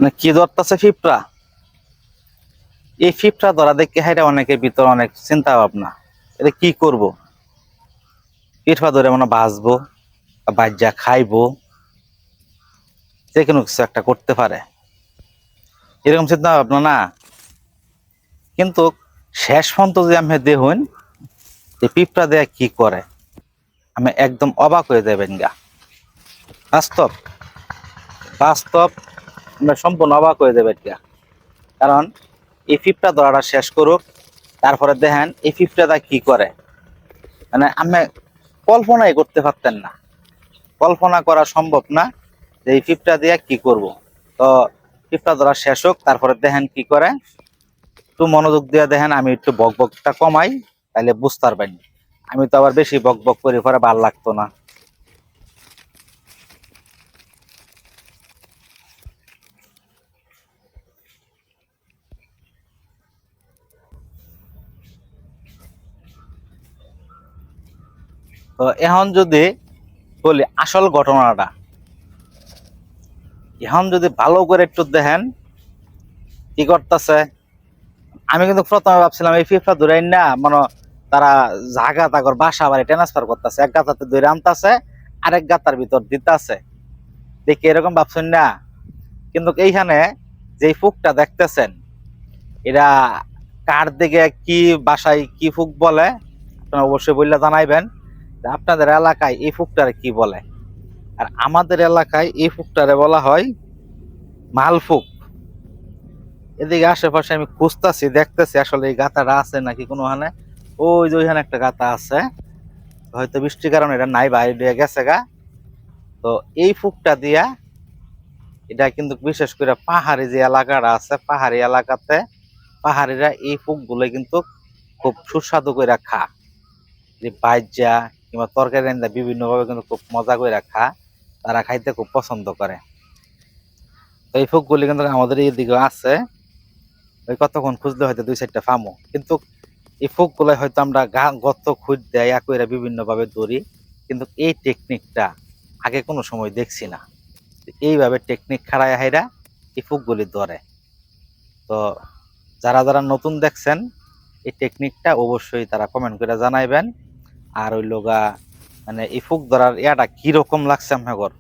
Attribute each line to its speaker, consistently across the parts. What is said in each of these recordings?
Speaker 1: মানে কি ধরতেছে পিঁপড়া। এই পিঁপড়া ধরা দেখে হাইটা অনেকের ভিতর অনেক চিন্তা ভাবনা, এটা কি করব। পিঁপড়া ধরে মানে বাঁচবো, বাজ্যা খাইবো, যে কোনো কিছু একটা করতে পারে এরকম চিন্তা ভাবনা না। কিন্তু শেষ পর্যন্ত যদি আমি দেখুন যে পিঁপড়া দেয়া কি করে, আমি একদম অবাক হয়ে যাবেন গা। বাস্তব বাস্তব আমরা সম্পূর্ণ অবাক হয়ে যাবেন গা। কারণ এই পিঁপড়া ধরাটা শেষ করুক, তারপরে দেখেন এই পিঁপড়াটা কি করে। মানে আমি কল্পনাই করতে পারতেন না, কল্পনা করা সম্ভব না যে এই পিঁপড়া দিয়ে কি করব। তো পিঁপড়া ধরা শেষ হোক, তারপরে দেখেন কি করে। একটু মনোযোগ দিয়ে দেখেন, আমি একটু বক বকটা কমাই, তাহলে বুঝতে পারবেন। আমি তো আবার বেশি বক বক করে পরে ভাল লাগতো না। তো এখন যদি বলি আসল ঘটনাটা, এখন যদি ভালো করে একটু দেখেন কি করতেছে। আমি কিন্তু প্রথমে ভাবছিলাম এই ফিফা ধরে না মানে তারা জাগা তাগর বাসা বাড়ি ট্রান্সফার করতেছে, এক গাতাতে ধরে আনতেছে, আরেক গাতার ভিতর দিতেছে, দেখি এরকম ভাবছেন না। কিন্তু এইখানে যে ফুকটা দেখতেছেন, এরা কার দিকে কি বাসায় কি ফুক বলে আপনারা অবশ্যই বললে জানাইবেন যে আপনাদের এলাকায় এই ফুকটারে কি বলে। আর আমাদের এলাকায় এই ফুকটারে বলা হয় মালফুক। এদিকে আশেপাশে আমি খুঁজতেছি, দেখতেছি আসলে এই গাতাটা আছে নাকি কোনোখানে। ওই যে ওইখানে একটা গাতা আছে, হয়তো বৃষ্টির কারণে এটা নাই, বাইরে দিয়ে গেছে গা। তো এই ফুকটা দিয়া, এটা কিন্তু বিশেষ করে পাহাড়ি যে এলাকাটা আছে, পাহাড়ি এলাকাতে পাহাড়িরা এই ফুক গুলো কিন্তু খুব সুস্বাদু করে খা, যে বাইজা কিংবা তরকারি রান্দা বিভিন্ন ভাবে কিন্তু খুব মজা করে খা, তারা খাইতে খুব পছন্দ করে। তো এই ফুক গুলি কিন্তু আমাদের এইদিকে আছে, ওই কতক্ষণ খুঁজলে হয়তো দুই চারটা ফামো। কিন্তু এই ফুক গুলো হয়তো আমরা গর্ত খুঁজ দেয় কইরা বিভিন্ন ভাবে ধরি, কিন্তু এই টেকনিকটা আগে কোনো সময় দেখছি না। এইভাবে টেকনিক খাড়ায় হাইরা এই ফুক গুলি ধরে। তো যারা যারা নতুন দেখছেন এই টেকনিকটা অবশ্যই তারা কমেন্ট করে জানাইবেন। আর ওই লোগা মানে এই ফুক ধরার ইয়াটা কিরকম লাগছে আমার,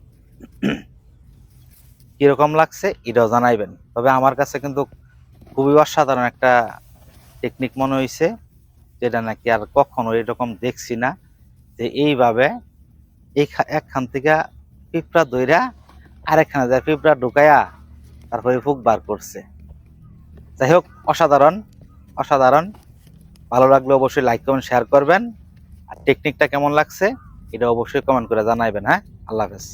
Speaker 1: কিরকম লাগছে এটাও জানাইবেন। তবে আমার কাছে কিন্তু খুবই অসাধারণ একটা টেকনিক মনে হয়েছে, যেটা নাকি আর কখনো এরকম দেখছি না, যে এইভাবে এই একখান থেকে পিঁপড়া দইরা আরেকখানে যায় পিঁপড়া ঢুকাইয়া তারপরে ফুক বার করছে। যাই হোক, অসাধারণ অসাধারণ। ভালো লাগলে অবশ্যই লাইক কমেন্ট শেয়ার করবেন। আর টেকনিকটা কেমন লাগছে এটা অবশ্যই কমেন্ট করে জানাইবেন। হ্যাঁ, আল্লাহ হাফেজ।